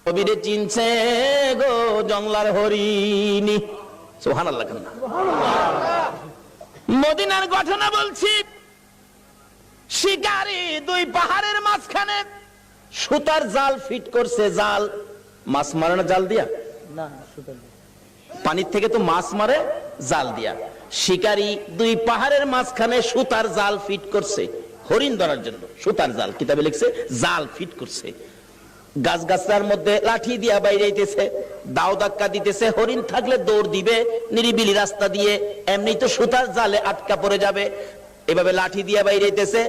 নবীরে চিনছে গো জংলার হরিণী। সুবহানাল্লাহ। মদিনার ঘটনা বলছি। শিকারী দুই পাহাড়ের মাঝখানে সুতার জাল ফিট করছে। জাল মাছ মারানো জাল দিয়া না, পানির থেকে তো মাছ মারে জাল দিয়া। শিকারী দুই পাহাড়ের মাঝখানে সুতার জাল ফিট করছে হরিণ ধরার জন্য। সুতার জাল, কিতাবে লিখছে জাল ফিট করছে। গাছগাছার মধ্যে লাঠি দিয়া বাইরেছে, দাও ধাক্কা দিতেছে। হরিণ থাকলে দৌড় দিবে নিরিবিলি রাস্তা দিয়ে, এমনি তো সুতার জালে আটকা পড়ে যাবে। এভাবে লাঠি দিয়া বাইরেছে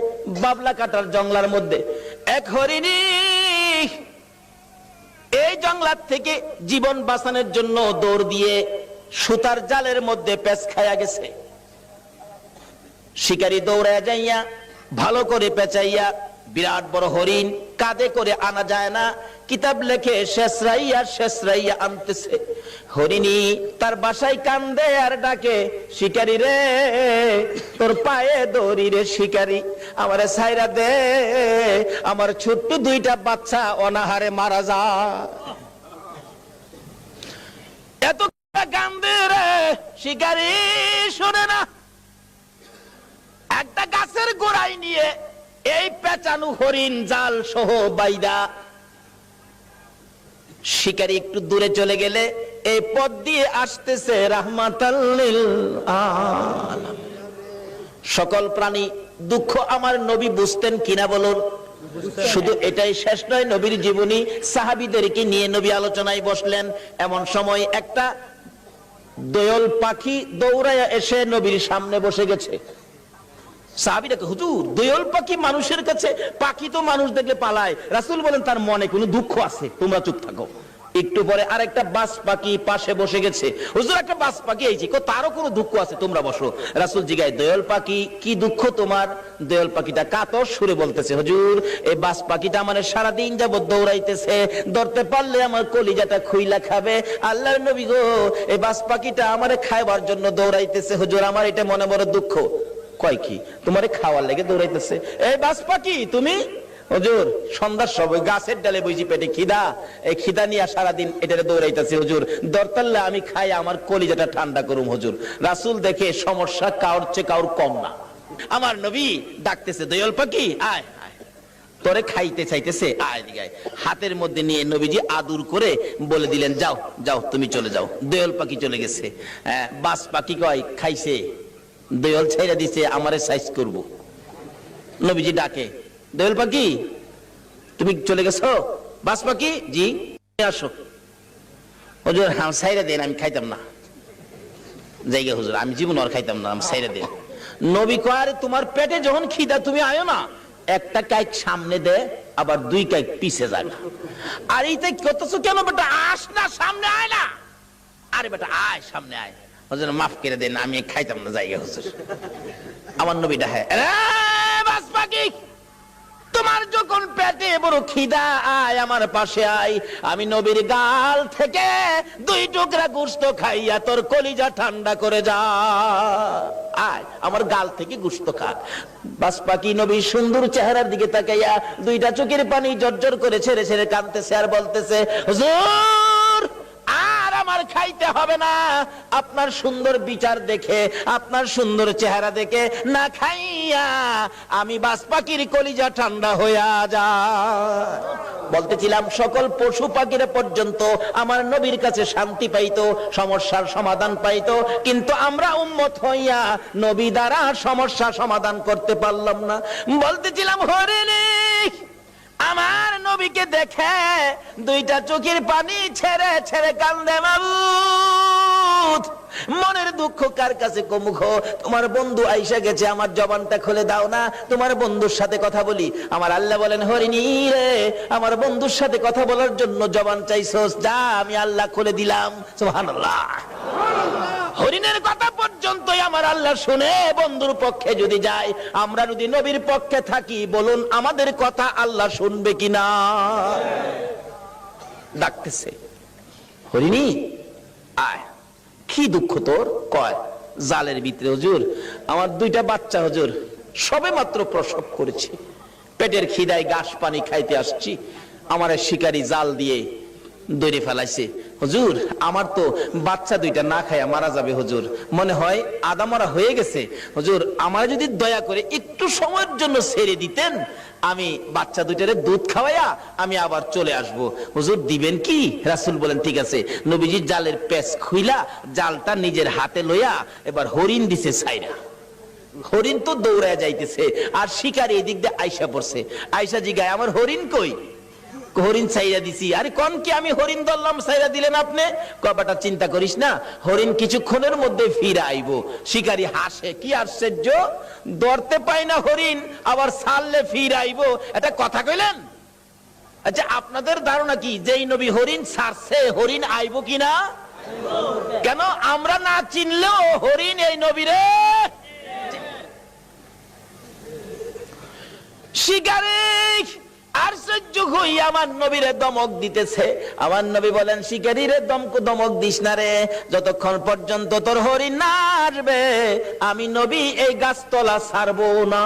বাবলা কাটার জঙ্গলার মধ্যে। এক হরিণী এই জঙ্গলার থেকে জীবন বাঁচানোর জন্য দৌড় দিয়ে সুতার জালের মধ্যে পেঁচ খায়া গেছে। শিকারী দৌড়ায় যাইয়া ভালো করে পেঁচাইয়া বিরাট বড় হরিণ কাঁধে করে আনা যায় না। কিতাব লেখে শেষরাইয়া আনতেছে। হরিণী তার বাসায় কান্দে আর ডাকে, শিকারী রে তোর পায়ে দড়ি রে শিকারী, আমারে ছাইরা দে, আমার ছোট্ট দুইটা বাচ্চা অনাহারে মারা যায়। এত কান্দে রে শিকারী, শোনে না। একটা গাছের গোড়ায় নিয়ে এই পেঁচানো হরিণ জাল সহ বাইদা শিকারী একটু দূরে চলে গেলে এই পথ দিয়ে আসতেছে রাহমাতাল লিল আলামিন। সকল প্রাণী দুঃখ আমার নবী বুঝতেন কিনা বলুন? শুধু এটাই শেষ নয়, নবীর জীবনী সাহাবীদেরকে নিয়ে নবী আলোচনায় বসলেন। এমন সময় একটা দোয়েল পাখি দৌড়ায়া এসে নবীর সামনে বসে গেছে। সাহাবীরা হুজুর, দোয়েল পাখি মানুষের কাছে, পাখি তো মানুষ দেখলে পালায়। রাসূল বলেন তার মনে কোনো দুঃখ আছে, তোমরা চুপ থাকো। একটু পরে আরেকটা বাজ পাখি পাশে বসে গেছে। হুজুর, একটা বাজ পাখি আইছে, তারও কোনো দুঃখ আছে, তোমরা বসো। রাসূল জিগায়, দোয়েল পাখি কি দুঃখ তোমার? দোয়েল পাখিটা কাতর সুরে বলতেছে, হুজুর এই বাজ পাখিটা আমার সারাদিন যাবত দৌড়াইতেছে, ধরতে পারলে আমার কলিজাটা খুইলা খাবে। আল্লাহর নবী গো, এই বাজ পাখিটা আমারে খাইবার জন্য দৌড়াইতেছে, হুজুর আমার এটা মনে বড় দুঃখ। কয় কি? তোমারে খাওয়ার লেগে দৌড়াইতেছে। এই বাজ পাখি তুমি? হুজুর সন্ধ্যার সময় গাছের ডালে বইছি, পেটে খিদা, এই খিদা নিয়ে সারাদিন এটারে দৌড়াইতেছি, হুজুর দরতাল্লে আমি খাই আমার কলিজাটা ঠান্ডা করুম হুজুর। রাসূল দেখে সমস্যা কাউর চেয়ে কাউর কম না। আমার নবী ডাকতেছে, দোয়েল পাখি আয় আয়, তোরে খাইতে চাইতেছে, আয় দিগায়। হাতের মধ্যে নিয়ে নবীজি আদর করে বলে দিলেন, যাও যাও তুমি চলে যাও। দোয়েল পাখি চলে গেছে। বাজ পাখি কয় খাইছে, দোয়েল ছেড়ে দিছে, আমারে সাইজ করব। নবীজি ডাকে, দোয়েল পাখি তুমি চলে গেছো? বাজ পাখি জি, আসো। হুজুর ছাইরা দেন, আমি খাইতাম না। জায়গা হুজুর আমি জীবন আর খাইতাম না, আমি ছাইরা দেন। নবী কয়, তোমার পেটে যখন খিদা তুমি আয়ো না, একটা কাইক সামনে দে, আবার দুই কাইক পিছে যাবে। আর এইটা কতছো কেন বেটা? আস না, সামনে আয় না। আরে বেটা আয়, সামনে আয়। হুজুর মাফ করে দেন, আমি খাইতাম না জায়গা হুজুর। আমার নবী ডাহে, বাজ পাখি তোমার যখন পেটে বড় খিদা, আয় আমার পাশে আয়, আমি নবীর গাল থেকে দুই টুকরা গোশত খাইয়া তোর কলিজা ঠান্ডা করে যা। আয় আমার গাল থেকে গোশত খা। বাজ পাখি নবীর সুন্দর চেহারার দিকে তাকাইয়া দুইটা চোখের পানি জর্জর করে ছেড়ে ছেড়ে কাঁদতেছে আর বলতেছে, হুজুর আর আমার খাইতে হবে না, আপনার সুন্দর বিচার দেখে, আপনার সুন্দর চেহারা দেখে না খাইয়া আমি বাজ পাখির কলিজা ঠান্ডা হইয়া যায়। বলতেছিলাম সকল পশু পাখিরা পর্যন্ত আমার নবীর কাছে শান্তি পাইতো, সমস্যার সমাধান পাইতো, কিন্তু আমরা উম্মত হইয়া নবী দ্বারা সমস্যা সমাধান করতে পারলাম না। বলতেছিলাম হরিণী আমার নবীকে দেখে দুইটা চোখের পানি ছেড়ে ছেড়ে কান্দে। মাবুদ মনের দুঃখ কার কাছে কমুখ? তোমার বন্ধু আইসা গেছে, আমার জবানটা খুলে দাও না, তোমার বন্ধুর সাথে কথা বলি। আমার আল্লাহ বলেন, হরিণী রে আমার বন্ধুর সাথে কথা বলার জন্য জবান চাইছস, যা আমি আল্লাহ খুলে দিলাম। সুবহানাল্লাহ। হরিণের কথা পর্যন্তই আমার আল্লাহ শুনে বন্ধুর পক্ষে যদি যায়, আমরা যদি নবীর পক্ষে থাকি, বলুন আমাদের কথা আল্লাহ শুনবে কিনা? ডাকতেছে, হরিণী আয়, কি দুঃখ তোর? কয় জালের ভিতরে হুজুর আমার দুইটা বাচ্চা হুজুর সবে মাত্র প্রসব করেছি, পেটের খিদায় ঘাস পানি খাইতে আসছি, আমার শিকারী জাল দিয়ে দৌড়ে ফেলাইছে, হুজুর আমার তো বাচ্চা দুইটা না খায়া মারা যাবে হুজুর, মনে হয় আদা মরা হয়ে গেছে, হুজুর আমার যদি দয়া করে একটু সময়ের জন্য ছেড়ে দিতেন, আমি বাচ্চা দুইটারে দুধ খাওয়াইয়া আমি আবার চলে আসব। হুজুর দিবেন কি? রাসূল বলেন ঠিক আছে। নবীজি জালের পেঁচ খুইলা জালটা নিজের হাতে লইয়া এবার হরিণ দিছে ছাইরা। হরিণ তো দৌড়ায় যাইতেছে আর শিকারী এদিক দিয়ে আইসা পড়ছে। আইসা জিগায় আমার হরিণ কই? হরিণ ছাইরা দিছি। আরে কোন কি আমি হরিণ ধরলাম, ছাইরা দিলেন আপনি? কবাটা চিন্তা করিস না, হরিণ কিছুক্ষণের মধ্যে ফিরে আইবো। শিকারী হাসে, কি আশ্চর্য, ধরতে পাই না হরিণ আবার ছাড়লে ফিরে আইবো, এটা কথা কইলেন? আচ্ছা আপনাদের ধারণা কি যেই নবী হরিণ ছাড়ছে হরিণ আইবো কিনা? কেন আমরা না চিনলেও হরিণ এই নবীরে শিকারী আশ্চর্য হই আমার নবীরে দমক দিতেছে। আমার নবী বলেন শিকারী রে দমক দিস না রে, যতক্ষণ পর্যন্ত তোর হরিণ না আসবে আমি নবী এই গাছতলা ছাড়বো না।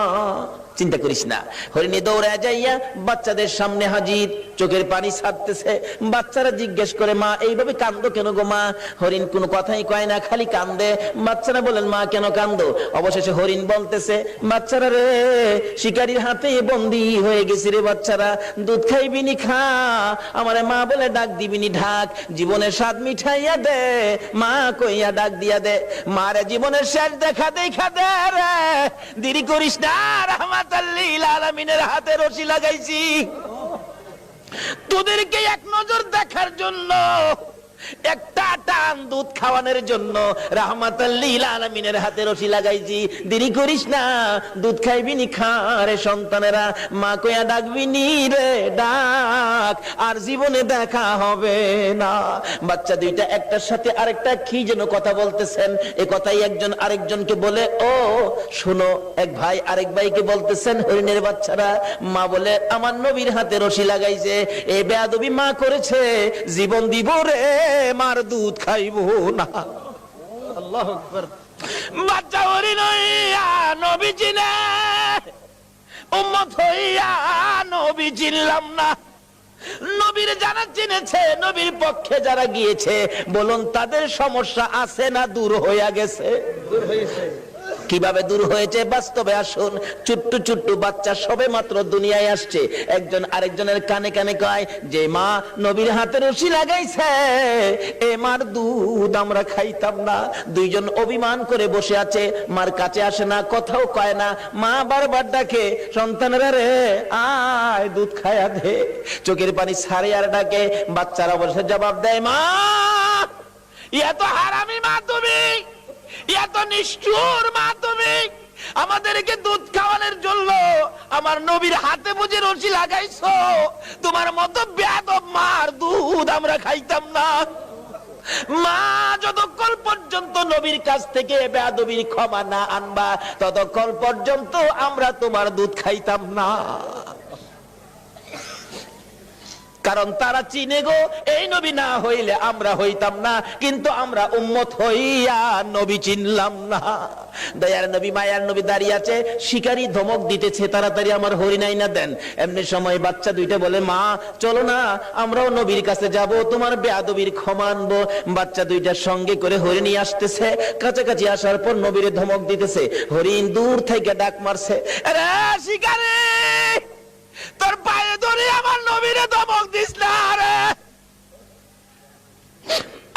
চিন্তা করিস না। হরিণী দৌড়ে যাইয়া বাচ্চাদের সামনে হাজির, চোখের পানি ছাড়তেছে। বাচ্চারা জিজ্ঞেস করে মা এইভাবে কান্দো কেন গো মা? হরিণ কোনো কথাই কয় না, খালি কান্দে। বাচ্চারা বলেন মা কেন কান্দো? অবশেষে হরিণ বলতেছে বাচ্চারা রে শিকারীর হাতে বন্দী হয়ে গেছি রে বাচ্চারা, দুধ খাইবিনি খা, আমারে মা বলে ডাক দিবিনি ঢাক, জীবনের স্বাদ মিঠাইয়া দে মা কইয়া ডাক দিয়া দে, মারে জীবনের শেষ দেখা দেখা দে রে, দেরি করিস না, রাহমাতাল লিল আলামিনের হাতে রশি লাগাইছি তোদেরকে এক নজর দেখার জন্য, একটা টান দুধ খাওয়ানোর জন্য রাহমাতাল লিল আলামিনের হাতে রশি লাগাইছি, দেরি করিস না, দুধ খাইবিনি খা রে সন্তানেরা, মা কইয়া ডাকবিনি রে ডাক, আর জীবনে দেখা হবে না। বাচ্চা দুইটা একটার সাথে আরেকটা কি যেন কথা বলতেছেন, এ কথাই একজন আরেকজনকে বলে ও শোনো, এক ভাই আরেক ভাইকে বলতেছেন হরিণের বাচ্চারা, মা বলে আমার নবীর হাতে রশি লাগাইছে, এ বেয়াদবি মা করেছে, জীবন দিব রে মার দুধ খাইবো না। আল্লাহু আকবার। বাচ্চা হরিণ হইয়া নবী চিনে, উম্মত হইয়া নবী চিনলাম না। নবীর যারা চিনেছে, নবীর পক্ষে যারা গিয়েছে, বলুন তাদের সমস্যা আছে না দূর হইয়া গেছে? দূর হয়েছে। কিভাবে দূর হয়েছে বাস্তবে আসুন। ছোট্ট ছোট্ট বাচ্চা সবে মাত্র দুনিয়ায় আসছে, একজন আরেকজনের কানে কানে কয় যে মা নবীর হাতে রশি লাগাইছে, এ মার দুধ আমরা খাইতাম না। দুইজন অভিমান করে বসে আছে, মার কাছে আসে না, কথাও কয় না। মা বারবার ডাকে সন্তানেরা রে আয় দুধ খায়া দে, চোখের পানি ছাড়ে আর ডাকে। বাচ্চারা বসে জবাব দেয় মা এত হারামি মা তুমি, এত নিষ্ঠুর মা তুমি, আমাদেরকে দুধ খাওয়ানোর জন্য আমার নবীর হাতে বুঝে রশি লাগাইছো, তোমার মতো বেয়াদব মার দুধ আমরা খাইতাম না। মা যতক্ষণ পর্যন্ত নবীর কাছ থেকে বেয়াদবির ক্ষমা না আনবা ততক্ষণ পর্যন্ত আমরা তোমার দুধ খাইতাম না। কারণ তারা চিনে গো এই নবী না হইলে আমরা হইতাম না, কিন্তু আমরা উম্মত হইয়া নবী চিনলাম না। দয়ার নবী মায়ার নবী দাঁড়িয়ে আছে, শিকারী ধমক দিতেছে তাড়াতাড়ি আমার হরিণ আইনা দেন। এমনি সময় বাচ্চা দুইটা বলে মা চলো না আমরাও নবীর কাছে যাব, তোমার বেয়াদবির ক্ষমা আনবো। বাচ্চা দুইটার সঙ্গে করে হরিণী আসতেছে, কাছাকাছি আসার পর নবীরে ধমক দিতেছে। হরিণ দূর থেকে ডাক মারছে, আরে শিকারী তোর পায়ে ধরে আমার নবীরে ধমক দিস না রে,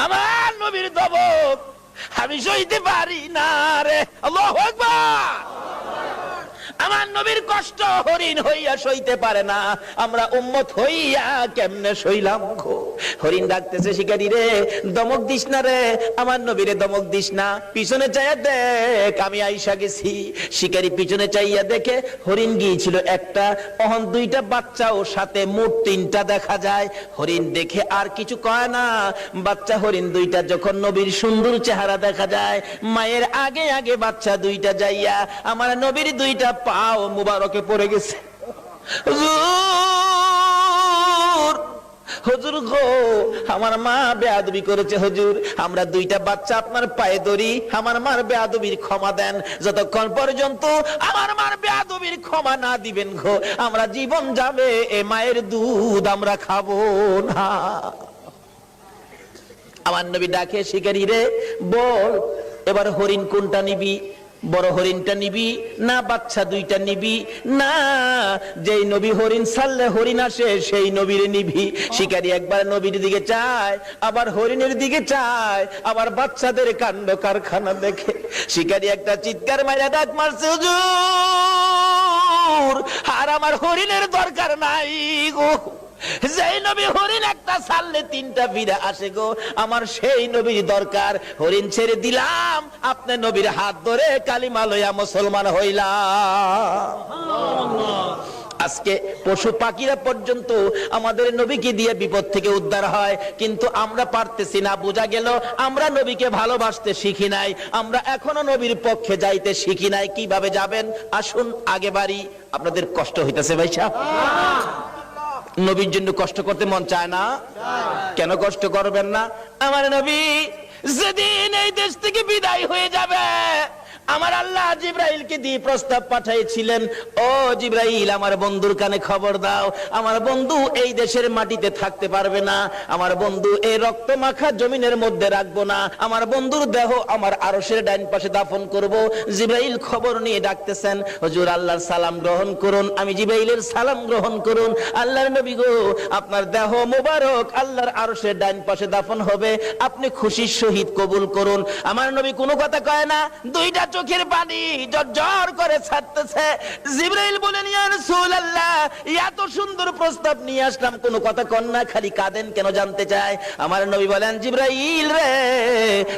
আমার নবীর ধমক আমি সইতে পারি না রে। আল্লাহু আকবার। আমার নবীর কষ্ট হরিণ হইয়া সইতে পারে না, আমরা উম্মত হইয়া কেমনে সইলাম গো। হরিণ ডাকতেছে শিকারী রে দমক দিস না রে, আমার নবীরে দমক দিস না, পিছনে চাইয়া দেখ আমি আইসা গেছি। শিকারী পিছনে চাইয়া দেখে হরিণ গিয়েছিল একটা, তখন দুইটা বাচ্চা ও সাথে মোট তিনটা দেখা যায়। হরিণ দেখে আর কিছু কয় না। বাচ্চা হরিণ দুইটা যখন নবীর সুন্দর চেহারা দেখা যায়, মায়ের আগে আগে বাচ্চা দুইটা যাইয়া আমার নবীর দুইটা পাও মুবারকে পড়ে গেছে। হুজুর হুজুর গো আমার মা বেয়াদবি করেছে হুজুর, আমরা দুইটা বাচ্চা আপনার পায়ে ধরি, আমার মার বেয়াদবির ক্ষমা দেন। যতক্ষণ পর্যন্ত আমার মার বেয়াদবির ক্ষমা না দিবেন গো আমরা জীবন যাবে, এ মায়ের দুধ আমরা খাবো না। আমার নবী ডাকে, শিকারী রে বল এবার হরিণ কোনটা নিবি? বড় হরিণটা নিবি না বাচ্চা দুইটা নিবি? না, যেই নবী হরিণ ছাড়লে হরিণ আসে সেই নবীরে নিবি। শিকারী একবার নবীর দিকে চায়, আবার হরিণের দিকে চায়, আবার বাচ্চাদের কাণ্ড কারখানা দেখে শিকারী একটা চিৎকার মাইরা ডাক মারছে, হুজুর আর আমার হরিণের দরকার নাই গো। যেই নবী হরিণ একটা ছাড়লে তিনটা ফিরে আসে গো, আমার সেই নবীর দরকার। হরিণ ছেড়ে দিলাম, আপনি নবীর হাত ধরে কালিমা লইয়া মুসলমান হইলাম। আজকে পশু পাখিরা পর্যন্ত আমাদের নবীকে দিয়ে বিপদ থেকে উদ্ধার হয়, কিন্তু আমরা পারতেছি না। বোঝা গেল আমরা নবীকে ভালোবাসতে শিখি নাই, আমরা এখনো নবীর পক্ষে যাইতে শিখি নাই। কিভাবে যাবেন আসুন আগে বাড়ি। আপনাদের কষ্ট হইতেছে ভাই সাহেব? নবীর জন্য কষ্ট করতে মন চায় না? কেন কষ্ট করবেন না? আমার নবী যেদিন এই দেশ থেকে বিদায় হয়ে যাবে, আমার আল্লাহ জিব্রাইলকে দিয়ে প্রস্তাব পাঠাইছিলেন, ও জিব্রাইল আমার বন্ধুর কানে খবর দাও, আমার বন্ধু এই দেশের মাটিতে থাকতে পারবে না, আমার বন্ধু এই রক্ত মাখা জমিনের মধ্যে রাখবো না, আমার বন্ধুর দেহ আমার আরশের ডাইন পাশে দাফন করব। জিব্রাইল খবর নিয়ে ডাকতেছেন, হুজুর আল্লাহর সালাম গ্রহণ করুন। আমি জিব্রাইলের সালাম গ্রহণ করুন। আল্লাহর নবী গো, আপনার দেহ মোবারক আল্লাহর আরশের ডাইন পাশে দাফন হবে, আপনি খুশির সহিত কবুল করুন। আমার নবী কোনো কথা কয় না, দুইটা চোখের পানি জর্জর করে ছাড়তেছে। জিবরাইল বলেন, ইয়া রাসূলুল্লাহ এত সুন্দর প্রস্তাব নিয়ে আসলাম, কোনো কথা কন না, খালি কাঁদেন কেন জানতে চায়। আমার নবী বলেন, জিবরাইল রে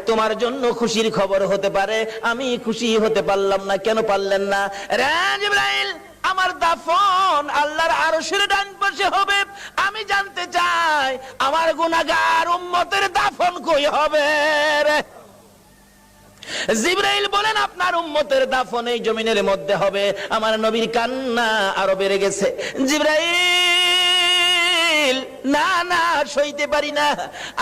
তোমার জন্য খুশির খবর হতে পারে, আমি খুশি হতে পারলাম না। কেন পারলেন না? রে জিবরাইল আমার দাফন আল্লাহর আরশের ডান পাশে হবে, আমি জানতে চাই আমার গুনাহগার উম্মতের দাফন কই হবে রে? জিবরাইল বলেন, আপনার উম্মতের দাফন এই জমিনের মধ্যে হবে। আমার নবীর কান্না আরো বেড়ে গেছে। জিবরাইল না না সইতে পারি না,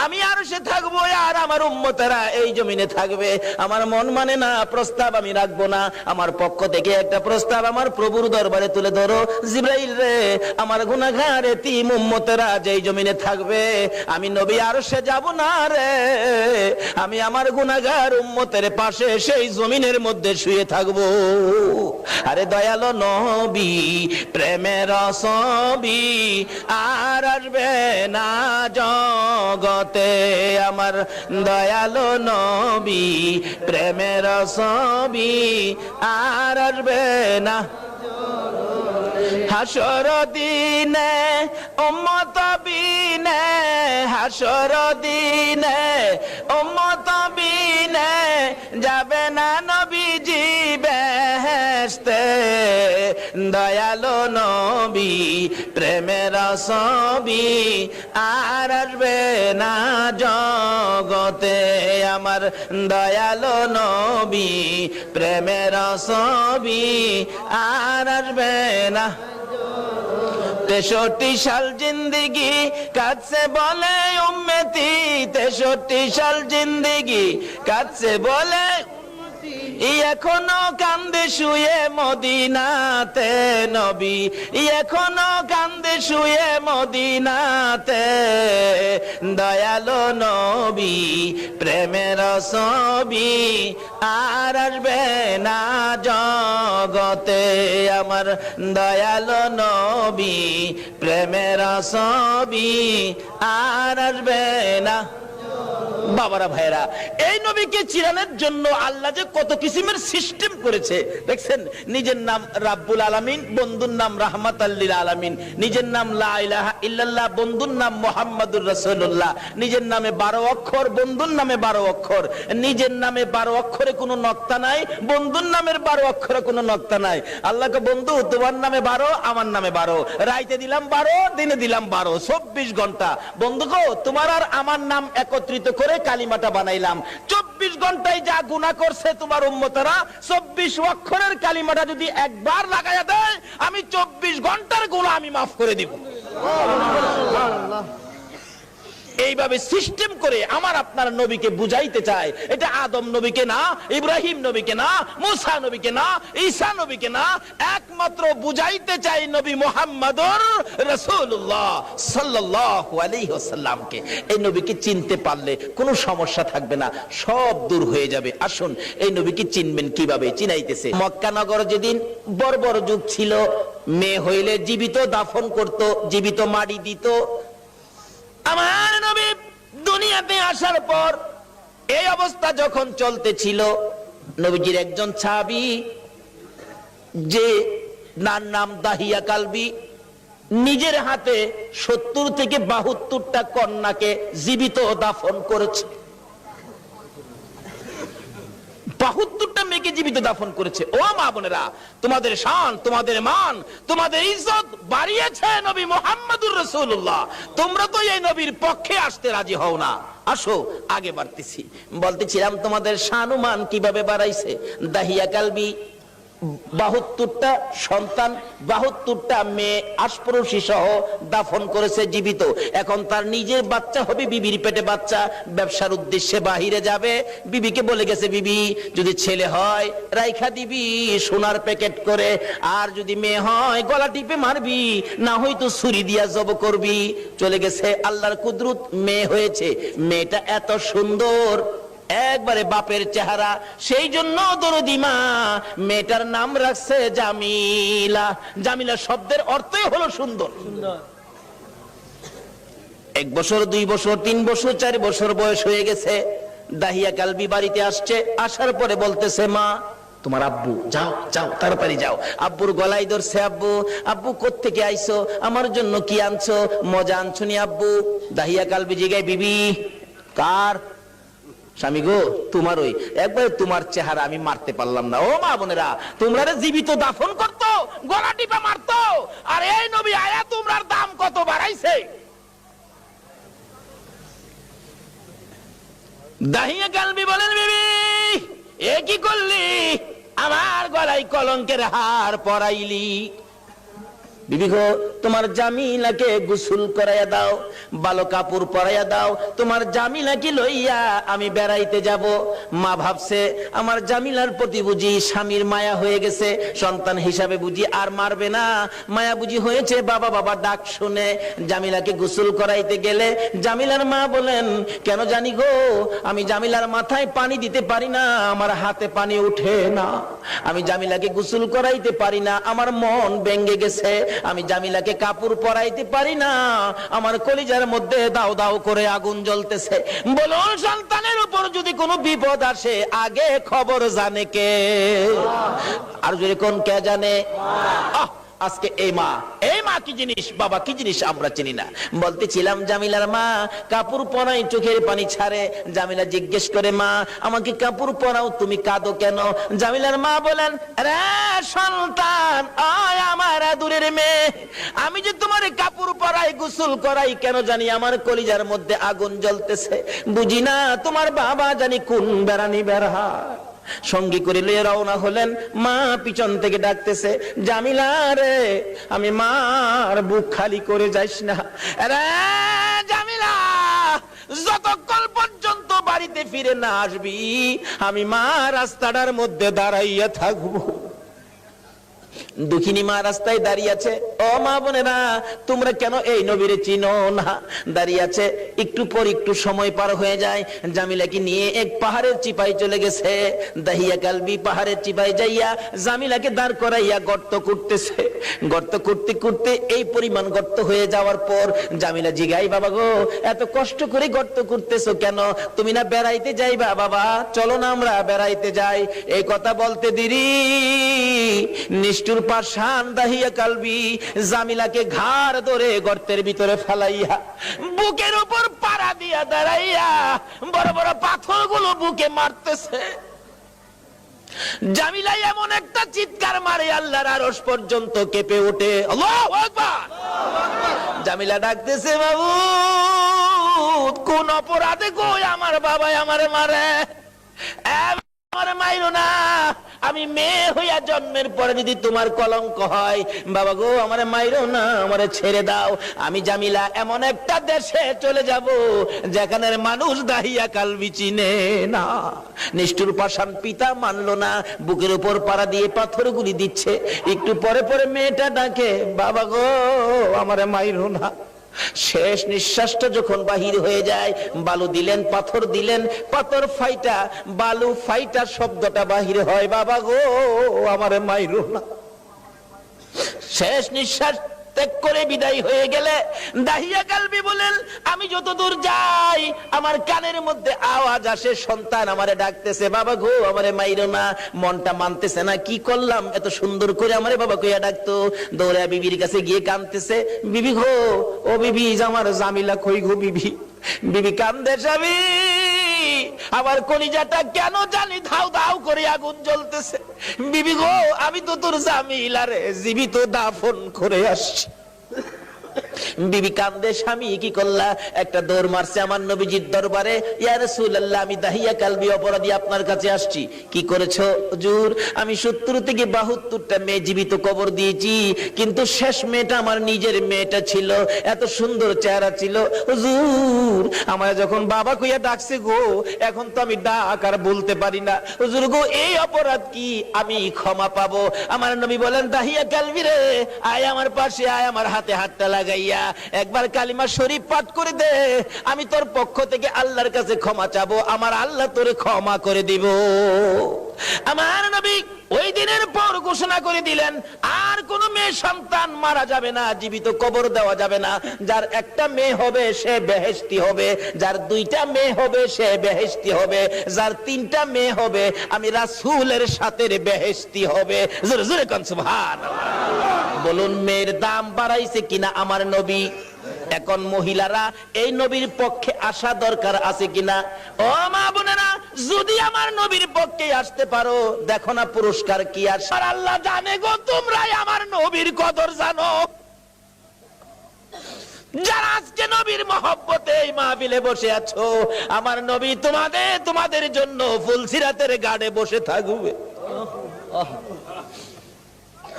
আমি আরশে থাকবো আর আমার উম্মতেরা এই জমিনে থাকবে। আমার মন মানে না, প্রস্তাব আমি রাখবো না। আমার পক্ষ থেকে একটা প্রস্তাব আমার প্রভুর দরবারে তুলে ধরো। জিবরাইল রে আমার গুনাহগার এতিম উম্মতেরা যেই জমিনে থাকবে, আমি নবী আরশে যাব না রে, আমি আমার গুনাহগার উম্মতের পাশে সেই জমিনের মধ্যে শুয়ে থাকবো। আরে দয়ালো নবী প্রেমের ছবি আর আসবে না জগতে, আমার দয়ালো নবী প্রেমের ছবি আর আসবে না। হাসর দিনে উম্মত বিনে, হাসর দিনে উম্মত বিনে যাবে না নবীজি বেহেশতে। দয়ালো নবী প্রেমের ছবি আর আসবে না জগতে, আমার দয়ালো নবী প্রেমের ছবি আর আসবে না। 63 সাল জিন্দেগি কাছে বলে উম্মতি, 63 সাল জিন্দেগি কাছে বলে এখনো কান্দে শুয়ে মদিনাতে নবী, এখনো কান্দে শুয়ে মদিনাতে। দয়ালো নবী প্রেমের ছবি আর আসবে না জগতে, আমার দয়ালো নবী প্রেমের ছবি আর আসবে না। বাবারা ভাইরা, এই নবীকে চিরানোর জন্য আল্লাহ যে কত কিসিমের সিস্টেম করেছে দেখছেন। নিজের নাম রাব্বুল আলামিন, বন্ধুর নাম রাহমাতাল লিল আলামিন, নিজের নাম লা ইলাহা ইল্লাল্লাহ, বন্ধুর নাম মুহাম্মাদুর রাসূলুল্লাহ, নিজের নামে 12 অক্ষর, বন্ধুর নামে 12 অক্ষর, নিজের নামে 12 অক্ষরে কোনো নক্তা নাই, বন্ধুর নামের 12 অক্ষরে কোনো নক্তা নাই। আল্লাহকে বন্ধু তোমার নামে 12, আমার নামে 12, রাইতে দিলাম 12, দিনে দিলাম 12, 24 ঘন্টা। বন্ধু গো তোমার আর আমার নাম একত্রিত করে কালিমাটা বানাইলাম। 24 ঘন্টায় যা গুনাহ করছে তোমার উম্মতেরা, 24 অক্ষরের কালিমাটা যদি একবার লাগায়া দেয়, আমি 24 ঘন্টার গুনাহ আমি মাফ করে দিব। এইভাবে সিস্টেম করে আমার আপনার নবীকে বুঝাইতে চায়, এটা আদম নবীকে না, ইব্রাহিম নবীকে না, মুসা নবীকে না, ঈসা নবীকে না, একমাত্র বুঝাইতে চাই নবী মুহাম্মদুর রাসূলুল্লাহ সাল্লাল্লাহু আলাইহি ওয়াসাল্লামকে। এই নবীকে চিনতে পারলে কোনো সমস্যা থাকবে না, সব দূর হয়ে যাবে। আসুন এই নবীকে চিনবেন কিভাবে, চিনাইতেছে। মক্কা নগর যেদিন বর্বর যুগ ছিল, মেয়ে হইলে জীবিত দাফন করত, জীবিত মাটি দিত। আমার নবী দুনিয়াতে আসার পর এই অবস্থা যখন চলতেছিল, নবীজির একজন সাহাবী যে নাম দাহিয়া কালবি, নিজের হাতে 70 থেকে 72টা কন্যাকে জীবিত দাফন করেছে। 72টা মেয়েকে জীবিত দাফন করেছে। ও মা বোনেরা, তোমাদের শান, তোমাদের মান, তোমাদের ইজ্জত বাড়িয়েছে নবী মুহাম্মদুর রাসূলুল্লাহ। তোমরা তো এই নবীর পক্ষে আসতে রাজি হও না। আসো আগে বাড়তেছি। বলতেছিলাম তোমাদের শান ও মান কিভাবে বাড়াইছে। দাহিয়া কালবি 72টা সন্তান, 72টা মেয়ে আশপরশী সহ দাফন করেছে জীবিত। এখন তার নিজের বাচ্চা হবে, বিবির পেটে বাচ্চা, ব্যবসার উদ্দেশ্যে বাহিরে যাবে। বিবিকে বলে গেছে, বিবি যদি ছেলে হয় রাইখা দিবি সোনার প্যাকেট করে, আর যদি মেয়ে হয় গলা টিপে মারবি, না হয়তো ছুরি দিয়া জব করবি। চলে গেছে, আল্লাহর কুদরত মেয়ে হয়েছে। মেয়েটা এত সুন্দর, একবারে বাপের চেহারা, সেই জন্য দরদি মা মেয়েটার নাম রাখছে জামিলা। জামিলা শব্দের অর্থই হলো সুন্দর। 1 বছর 2 বছর 3 বছর 4 বছর বয়স হয়ে গেছে। দাহিয়া কালবি বাড়িতে আসছে, আসার পরে বলতেছে, মা তোমার আব্বু, যাও যাও তাড়াতাড়ি যাও। আব্বুর গলায় ধরছে, আব্বু আব্বু কোত্থেকে আইছো, আমার জন্য কি আনছো, মজা আনছো নি আব্বু? দাহিয়া কালবি জিগায়, বিবি কার? স্বামী গো তোমারই। একবার তোমার চেহারা আমি মারতে পারলাম না। ও মা বোনেরা, তোমরা জীবিত দাফন করতো, গলা টিপা মারতো, আর এই নবী আয়া তোমরার দাম কত বাড়াইছে। দাহিয়া কালবি বলেন, বিবি এ কি করলি, আমার গলায় কলঙ্কের হার পরাইলি। বিবি গো তোমার জামিলাকে গোসল করাইয়া দাও, ভালো কাপড় পরাইয়া দাও, তোমার জামিলাকে লইয়া আমি বেড়াইতে যাব। মা ভাবছে আমার জামিলার প্রতি বুঝি স্বামীর মায়া হয়ে গেছে, সন্তান হিসাবে বুঝি আর মারবে না, মায়া বুঝি হয়েছে। বাবা বাবা ডাক শুনে জামিলাকে গোসল করাইতে গেলে জামিলার মা বলেন, কেন জানি গো আমি জামিলার মাথায় পানি দিতে পারি না, আমার হাতে পানি উঠে না, আমি জামিলাকে গোসল করাইতে পারি না, আমার মন ভেঙে গেছে, আমি জামিলাকে কাপড় পরাইতে পারি না, আমার কলিজার মধ্যে দাও দাও করে আগুন জ্বলতেছে। বলুন, সন্তানের উপর যদি কোনো বিপদ আসে আগে খবর জানে কে? আর যদি কোন কে জানে? আজকে এই মা কি জিনিস, বাবা কি জিনিস আমরা চিনি না। বলতেছিলাম জামিলার মা কাপড় পরাই, চোখের পানি ছাড়ে। জামিলা জিজ্ঞেস করে, মা আমাকে কাপড় পরাও, তুমি কাঁদো কেন? জামিলার মা বলেন, রে সন্তান, আয় আমার দূরের মেয়ে, আমি যে তোমার কাপড় পরাই গোসল করাই, কেন জানি আমার কলিজার মধ্যে আগুন জ্বলতেছে, বুঝি না তোমার বাবা জানি কোন বেড়ানি বেড়া। সঙ্গী করে লিয়ে রওনা হলেন। মা পিছন থেকে ডাকতেছে, জামিলা রে, আমি মার বুক খালি করে যাইস না রে জামিলা, যতক্ষণ পর্যন্ত বাড়িতে ফিরে না আসবি আমি মা রাস্তাটার মধ্যে দাঁড়াইয়া থাকবো। দুঃখিনী মা রাস্তায় দাঁড়িয়ে আছে। ও মা বোনেরা, তোমরা কেন এই নবীরে চিনো না? দাঁড়িয়ে আছে। একটু পর একটু সময় পার হয়ে যায়, জামিলাকে নিয়ে এক পাহাড়ের চিপায় চলে গেছে। দাহিয়া কালবি পাহাড়ের চিপায় যাইয়া জামিলাকে দাঁড় করাইয়া গর্ত করতেছে। গর্ত করতে করতে এই পরিমাণ গর্ত হয়ে যাওয়ার পর জামিলা জিগাই, বাবা গো এত কষ্ট করে গর্ত করতেছো কেন? তুমি না বেড়াইতে যাইবা? বাবা চলো না আমরা বেড়াইতে যাই। এই কথা বলতে দেরি নিষ্ঠুর পাষাণ দাহিয়া কালবি জামিলাকে ঘাড় ধরে গর্তের ভিতরে ফেলাইয়া বুকের উপর পাড়া দিয়া দাঁড়াইয়া বড় বড় পাথরগুলো বুকে মারতেছে। জামিলা এমন একটা চিৎকার মারে আল্লাহর আরশ পর্যন্ত কেঁপে ওঠে। আল্লাহু আকবার। জামিলা ডাকতেছে, মাবুদ কোন অপরাধে গো আমার বাবা আমারে মারে? আমার মাইরো না, আমি মেয়ে হইয়া জন্মের পরে যদি তোমার কলঙ্ক হয়, বাবা গো আমার মাইরো না, আমারে ছেড়ে দাও। আমি জামিলা এমন একটা দেশে চলে যাব যেখানের মানুষ দাহিয়া কালবি চিনে না। নিষ্ঠুর পাষাণ পিতা মানলো না, বুকের উপর পাড়া দিয়ে পাথরগুলি দিচ্ছে। একটু পরে পরে মেয়েটা ডাকে, বাবা গো আমারে মাইরো না। শেষ নিঃশ্বাসটা যখন বাহির হয়ে যায়, বালু দিলেন, পাথর দিলেন, পাথর ফাইটা বালু ফাইটা শব্দটা বাহির হয়, বাবা গো আমারে মাইরো না। শেষ নিঃশ্বাস ত্যাগ করে বিদায় হয়ে গেলে দাহিয়া কালবি বলেন, আমি যত দূর যাই আমার কানের মধ্যে আওয়াজ আসে, সন্তান আমারে ডাকতেছে, বাবা গো আমারে মাইরো না। মনটা মানতেছে না, কি করলাম, এত সুন্দর করে আমারে বাবা কইয়া ডাকতো। দৌড়া বিবির কাছে গিয়ে কাঁদতেছে, বিবি গো, ও বিবি আমার জামিলা কই গো বিবি। বিবি কান্দে, স্বামী আমার কলিজাটা কেন জানি ধাউ ধাউ করে আগুন জ্বলতেছে। বিবি গো আমি তো তোর জামিলারে জীবিত দাফন করে আসছি। বিবি কান্দে, স্বামী কি করলা? একটা দৌড় মারছে আমার নবীজির দরবারে, ইয়া রাসূলুল্লাহ আমি দাহিয়া কালবি অপরাধী আপনার কাছে আসছি। কি করেছো হুজুর? আমি 70 থেকে 72টা মেয়ে জীবিত কবর দিয়েছি, কিন্তু শেষ মেয়েটা আমার নিজের মেয়েটা ছিল, এত সুন্দর চেহারা ছিল। হুজুর আমার যখন বাবা কইয়া ডাকছে গো, এখন তো আমি ডাক আর বলতে পারি না। হুজুর গো এই অপরাধ কি আমি ক্ষমা পাবো? আমার নবী বলেন, দাহিয়া কালবি রে আয় আমার পাশে আয়, আমার হাতে হাতটা লাগাইয়া একবার কালিমা শরীফ পাঠ করে দে, আমি তোর পক্ষ থেকে আল্লাহর কাছে ক্ষমা চাবো, আমার আল্লাহ তোরে ক্ষমা করে দিব। আমার নবী ওই দিনের পর ঘোষণা করে দিলেন, আর কোন মেয়ে সন্তান মারা যাবে না, জীবিত কবর দেওয়া যাবে না। যার একটা মেয়ে হবে সে বেহেশতি হবে, যার 2টা মেয়ে হবে সে বেহেশতি হবে, যার 3টা মেয়ে হবে আমি রাসূলের সাথে বেহেশতি হবে। জোরে জোরে কোন সুবহানাল্লাহ। বলুন মেয়ের দাম বাড়াইছে কিনা আমার নবী? এখন মহিলারা এই নবীর পক্ষে আসা দরকার আছে কিনা? ও মা বোনেরা, যদি আমার নবীর পক্ষে আসতে পারো, দেখো না পুরস্কার কি আসে। আর আল্লাহ জানে গো তোমরাই আমার নবীর কদর জানো। যারা আজকে নবীর মহব্বতে এই মাহফিলে বসে আছো, আমার নবী তোমাদের জন্য ফুলসিরাতের গাড়ে বসে থাকবে।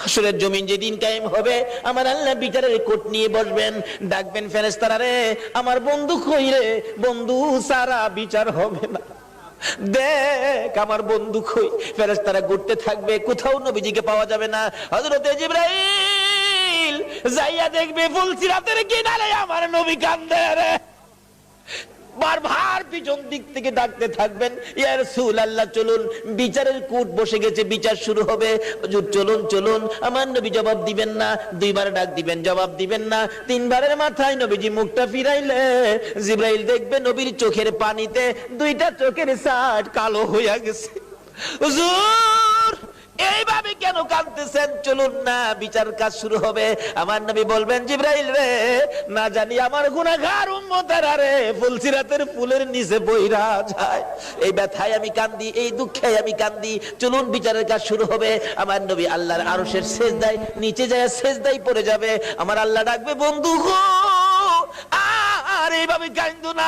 হাসরের জমিন যেদিন কায়েম হবে, আমার আল্লাহ বিচারের কোট নিয়ে বসবেন, ডাকবেন ফেরেশতারা রে আমার বন্ধু কই রে, বন্ধু সারা বিচার হবে না, দেখ আমার বন্ধু কই। ফেরেশতারা ঘুরতে থাকবে, কোথাও নবীজিকে পাওয়া যাবে না। হযরতে জিবরাইল যাইয়া দেখবে ফুলসিরাতের কিনারে আমার নবী কান্দে রে। বারবার পিছন দিক থেকে ডাকতে থাকবেন, ইয়া রাসূলুল্লাহ চলুন, বিচারের কোর্ট বসে গেছে, বিচার শুরু হবে, হুজুর চলুন চলুন। আমার নবী জবাব দিবেন না, 2বার ডাক দিবেন জবাব দিবেন না, 3বারের মাথায় নবীজি মুখটা ফিরাইলে জিবরাইল দেখবে নবীর চোখের পানিতে 2টা চোখের সাইড কালো হইয়া গেছে। হুজুর এইভাবে কেন কাঁদতেছেন? চলুন না, বিচার কাজ শুরু হবে। আমার নবী বলবেন, জিবরাইল রে না জানি আমার গুনাহগার উম্মতেরা রে ফুলসিরাতের ফুলের নিচে বইরা যায়, এই ব্যথায় আমি কান্দি, এই দুঃখে আমি কান্দি। চলুন বিচারের কাজ শুরু হবে। আমার নবী আল্লাহর আরশের সেজদায় নিচে যায়, সেজদায় পড়ে যাবে। আমার আল্লাহ ডাকবে, বন্ধু গো আর এইভাবে কান্দো না,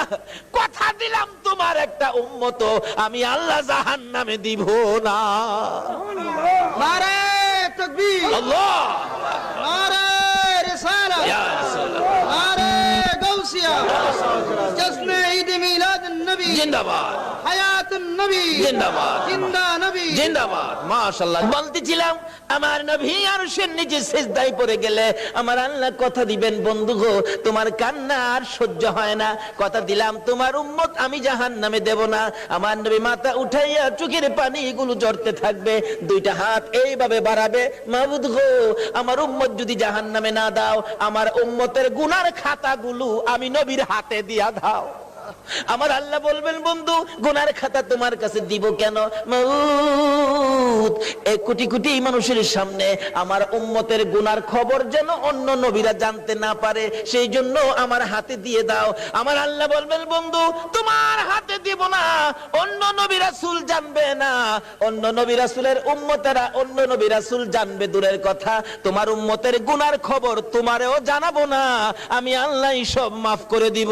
কথা দিলাম তোমার একটা উম্মত আমি আল্লাহ জাহান্নামে দিব না। নারে তাকবীর, আল্লাহ নারে রিসালাত, ইয়া রাসূলুল্লাহ, নারে গাউসিয়া, জশ্নে ঈদ মিলাদ নবী জিন্দাবাদ, হায়াতুন নবী জিন্দাবাদ, জিন্দা নবী জিন্দাবাদ। মাশাআল্লাহ। বলতেছিলাম আমার নবী আরশের নিচে সিজদায় পড়ে গেলে আমার আল্লাহ কথা দিবেন, বন্ধু গো তোমার কান্না আর সহ্য হয় না, কথা দিলাম তোমার উম্মত আমি জাহান্নামে দেব না। আমার নবী মাথা উঠাইয়া চোখের পানি এগুলো ঝরতে থাকবে, 2টা হাত এইভাবে বাড়াবে, মাবুদ গো আমার উম্মত যদি জাহান্নামে না দাও, আমার উম্মতের গুনার খাতাগুলো আমি নবীর হাতে দিয়া দাও। আমার আল্লাহ বলবেন, বন্ধু গুনার খাতা তোমার কাছে দিব কেন? মাউত এই কোটি কোটি মানুষের সামনে আমার উম্মতের গুনার খবর যেন অন্য নবীরা জানতে না পারে, সেই জন্য আমার হাতে দিয়ে দাও। আমার আল্লাহ বলবেন, বন্ধু তোমার হাতে দিব না, অন্য নবী রাসূল জানবে না, অন্য নবী রাসূলের উম্মতেরা অন্য নবী রাসূল জানবে দূরের কথা, তোমার উম্মতের গুনার খবর তোমারেও জানাবো না, আমি আল্লাহ সব মাফ করে দিব।